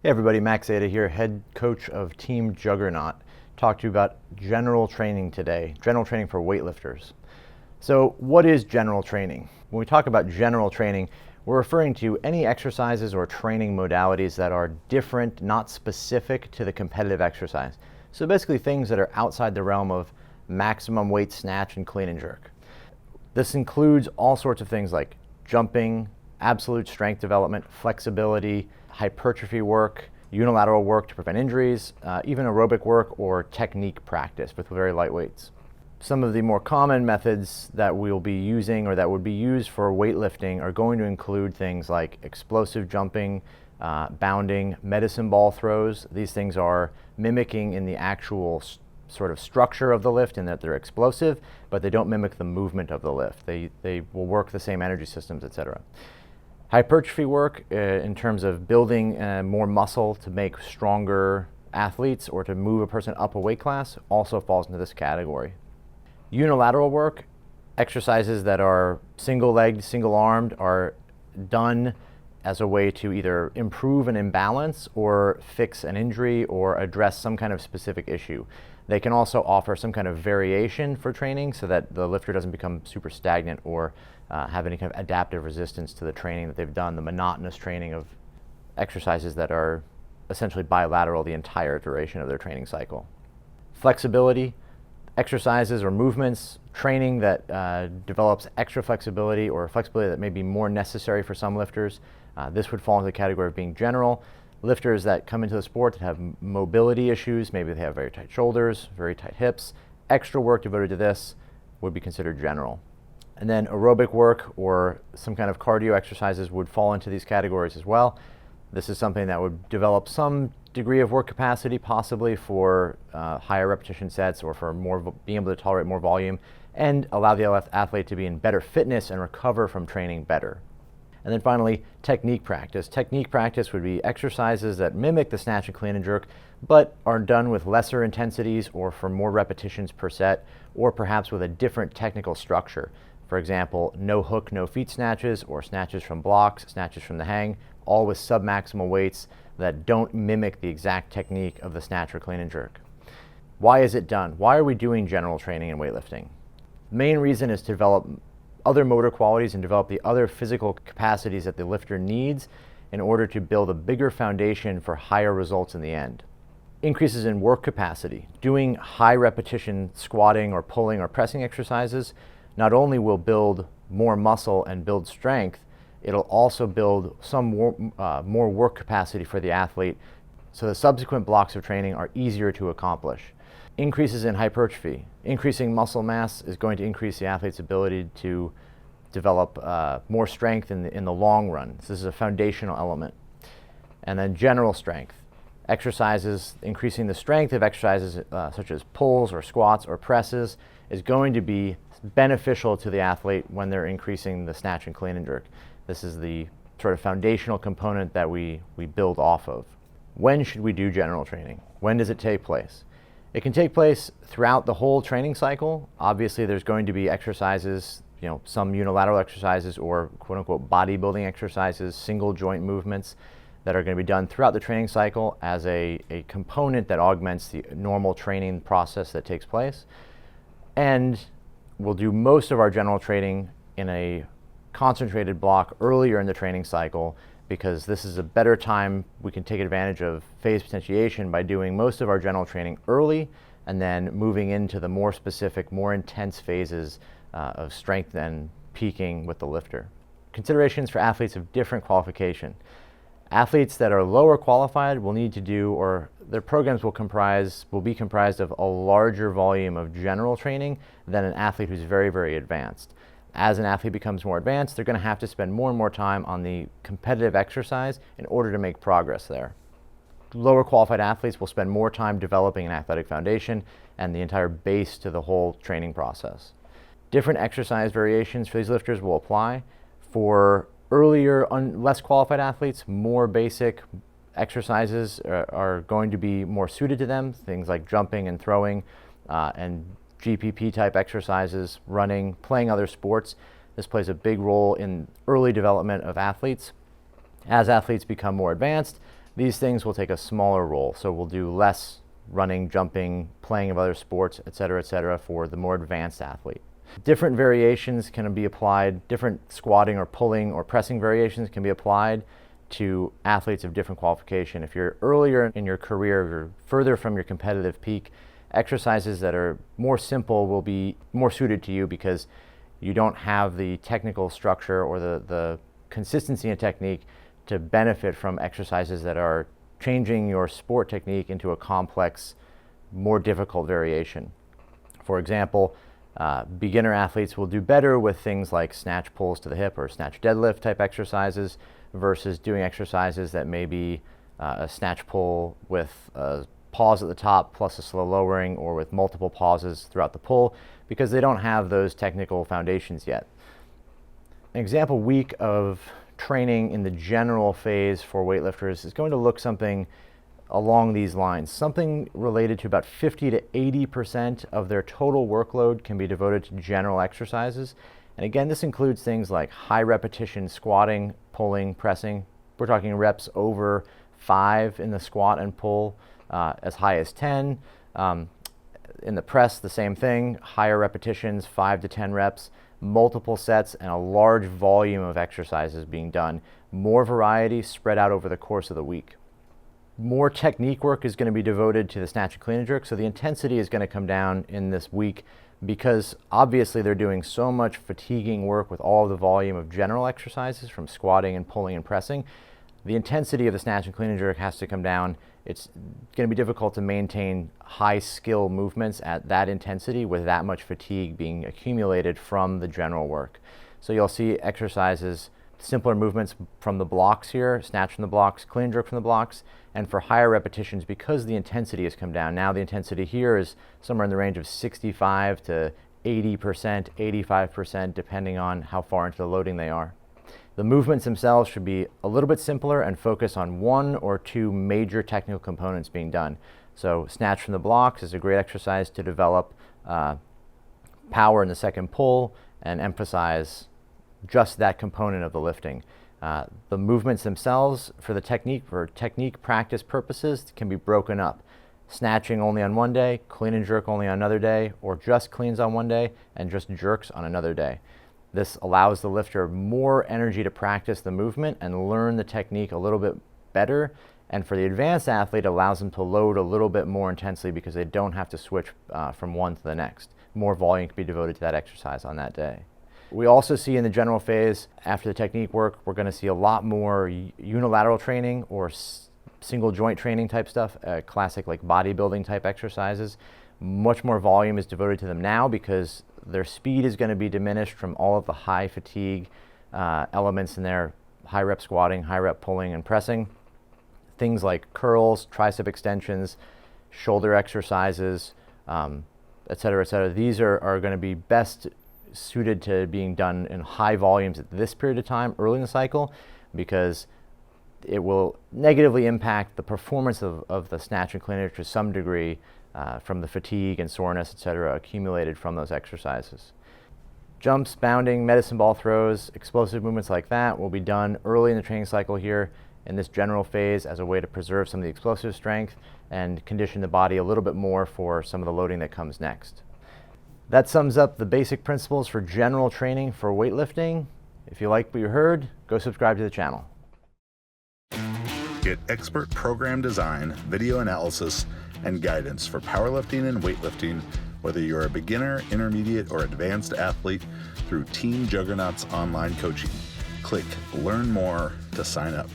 Hey everybody, Max Zeta here, head coach of Team Juggernaut. Talk to you about general training today, general training for weightlifters. So what is general training? When we talk about general training, we're referring to any exercises or training modalities that are different, not specific to the competitive exercise. So basically things that are outside the realm of maximum weight snatch and clean and jerk. This includes all sorts of things like jumping, absolute strength development, flexibility, hypertrophy work, unilateral work to prevent injuries, even aerobic work or technique practice with very light weights. Some of the more common methods that we'll be using or that would be used for weightlifting are going to include things like explosive jumping, bounding, medicine ball throws. These things are mimicking in the actual sort of structure of the lift in that they're explosive, but they don't mimic the movement of the lift. They will work the same energy systems, etc. Hypertrophy work in terms of building more muscle to make stronger athletes or to move a person up a weight class also falls into this category. Unilateral work, exercises that are single-legged, single-armed, are done as a way to either improve an imbalance or fix an injury or address some kind of specific issue. They can also offer some kind of variation for training so that the lifter doesn't become super stagnant or have any kind of adaptive resistance to the training that they've done, the monotonous training of exercises that are essentially bilateral the entire duration of their training cycle. Flexibility, exercises or movements, training that develops extra flexibility or flexibility that may be more necessary for some lifters. This would fall into the category of being general. Lifters that come into the sport that have mobility issues, maybe they have very tight shoulders, very tight hips, extra work devoted to this would be considered general. And then aerobic work or some kind of cardio exercises would fall into these categories as well. This is something that would develop some degree of work capacity, possibly for higher repetition sets or for being able to tolerate more volume and allow the athlete to be in better fitness and recover from training better. And then finally, technique practice. Technique practice would be exercises that mimic the snatch and clean and jerk, but are done with lesser intensities or for more repetitions per set, or perhaps with a different technical structure. For example, no hook, no feet snatches, or snatches from blocks, snatches from the hang, all with sub-maximal weights that don't mimic the exact technique of the snatch or clean and jerk. Why is it done? Why are we doing general training in weightlifting? The main reason is to develop other motor qualities and develop the other physical capacities that the lifter needs in order to build a bigger foundation for higher results in the end. Increases in work capacity. Doing high repetition squatting or pulling or pressing exercises not only will build more muscle and build strength, it'll also build some more work capacity for the athlete, so the subsequent blocks of training are easier to accomplish. Increases in hypertrophy. Increasing muscle mass is going to increase the athlete's ability to develop more strength in the long run. So this is a foundational element. And then general strength. Exercises, increasing the strength of exercises such as pulls or squats or presses is going to be beneficial to the athlete when they're increasing the snatch and clean and jerk. This is the sort of foundational component that we build off of. When should we do general training? When does it take place? It can take place throughout the whole training cycle. Obviously, there's going to be exercises, some unilateral exercises or quote-unquote bodybuilding exercises, single joint movements that are going to be done throughout the training cycle as a component that augments the normal training process that takes place. And we'll do most of our general training in a concentrated block earlier in the training cycle, because this is a better time we can take advantage of phase potentiation by doing most of our general training early and then moving into the more specific, more intense phases of strength and peaking with the lifter. Considerations for athletes of different qualification. Athletes that are lower qualified will need to do, or their programs will be comprised of a larger volume of general training than an athlete who's very, very advanced. As an athlete becomes more advanced, they're going to have to spend more and more time on the competitive exercise in order to make progress there. Lower qualified athletes will spend more time developing an athletic foundation and the entire base to the whole training process. Different exercise variations for these lifters will apply. For earlier, less qualified athletes, more basic exercises are going to be more suited to them, things like jumping and throwing and GPP type exercises, running, playing other sports. This plays a big role in early development of athletes. As athletes become more advanced, These things will take a smaller role, so we'll do less running, jumping, playing of other sports, et cetera, for the more advanced athlete. Different variations can be applied, different squatting or pulling or pressing variations can be applied to athletes of different qualification. If you're earlier in your career, you're further from your competitive peak, exercises that are more simple will be more suited to you because you don't have the technical structure or the consistency in technique to benefit from exercises that are changing your sport technique into a complex, more difficult variation. For example, beginner athletes will do better with things like snatch pulls to the hip or snatch deadlift type exercises versus doing exercises that may be a snatch pull with a pause at the top plus a slow lowering, or with multiple pauses throughout the pull, because they don't have those technical foundations yet. An example week of training in the general phase for weightlifters is going to look something along these lines. Something related to about 50 to 80% of their total workload can be devoted to general exercises. And again, this includes things like high repetition squatting, pulling, pressing. We're talking reps over 5 in the squat and pull, as high as 10. In the press, the same thing, higher repetitions, 5 to 10 reps, multiple sets, and a large volume of exercises being done. More variety spread out over the course of the week. More technique work is going to be devoted to the snatch and clean and jerk, so the intensity is going to come down in this week because obviously they're doing so much fatiguing work with all of the volume of general exercises from squatting and pulling and pressing. The intensity of the snatch and clean and jerk has to come down. It's going to be difficult to maintain high skill movements at that intensity with that much fatigue being accumulated from the general work. So you'll see exercises, simpler movements from the blocks here, snatch from the blocks, clean and jerk from the blocks, and for higher repetitions, because the intensity has come down. Now the intensity here is somewhere in the range of 65 to 80%, 85%, depending on how far into the loading they are. The movements themselves should be a little bit simpler and focus on 1 or 2 major technical components being done. So snatch from the blocks is a great exercise to develop power in the second pull and emphasize just that component of the lifting. The movements themselves for technique practice purposes can be broken up. Snatching only on one day, clean and jerk only on another day, or just cleans on one day and just jerks on another day. This allows the lifter more energy to practice the movement and learn the technique a little bit better. And for the advanced athlete, it allows them to load a little bit more intensely because they don't have to switch from one to the next. More volume can be devoted to that exercise on that day. We also see in the general phase, after the technique work, we're going to see a lot more unilateral training or single joint training type stuff, classic like bodybuilding type exercises. Much more volume is devoted to them now because their speed is going to be diminished from all of the high fatigue elements in there, high rep squatting, high rep pulling and pressing. Things like curls, tricep extensions, shoulder exercises, et cetera, these are going to be best suited to being done in high volumes at this period of time, early in the cycle, because it will negatively impact the performance of the snatch and clean and jerk to some degree from the fatigue and soreness, et cetera, accumulated from those exercises. Jumps, bounding, medicine ball throws, explosive movements like that will be done early in the training cycle here in this general phase as a way to preserve some of the explosive strength and condition the body a little bit more for some of the loading that comes next. That sums up the basic principles for general training for weightlifting. If you like what you heard, go subscribe to the channel. Get expert program design, video analysis, and guidance for powerlifting and weightlifting, whether you're a beginner, intermediate, or advanced athlete, through Team Juggernaut's online coaching. Click Learn More to sign up.